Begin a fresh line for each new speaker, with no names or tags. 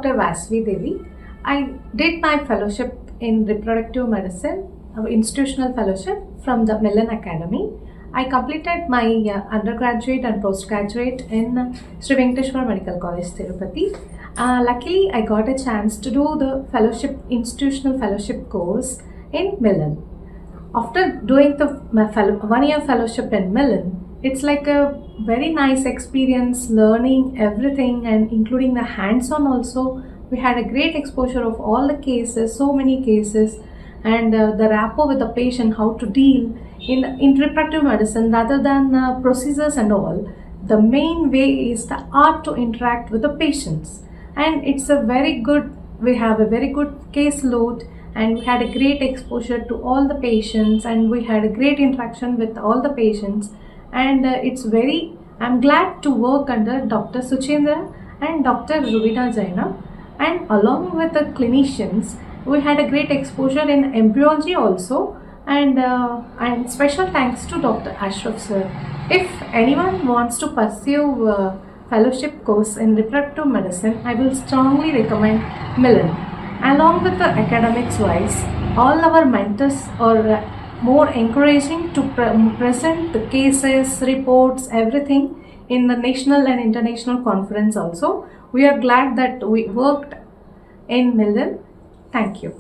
Dr. Vasavi Devi. I did my fellowship in Reproductive Medicine, institutional fellowship from the Milann Academy. I completed my undergraduate and postgraduate in Sri Venkateshwara Medical College, Tirupati. Luckily, I got a chance to do the institutional fellowship course in Milann. After doing the 1 year fellowship in Milann, it's like a very nice experience, learning everything and including the hands-on also. We had a great exposure of all the cases, so many cases, and the rapport with the patient, how to deal in reproductive medicine rather than procedures and all. The main way is the art to interact with the patients, and it's a very good, we have a very good caseload, and we had a great exposure to all the patients, and we had a great interaction with all the patients, and I'm glad to work under Dr. Suchendra and Dr. Rubina Jaina, and along with the clinicians we had a great exposure in embryology also, and special thanks to Dr. Ashraf sir. If anyone wants to pursue fellowship course in reproductive medicine, I will strongly recommend Milann. Along with the academics wise, all our mentors are more encouraging to present the cases, reports, everything in the national and international conference also. We are glad that we worked in Milann. Thank you.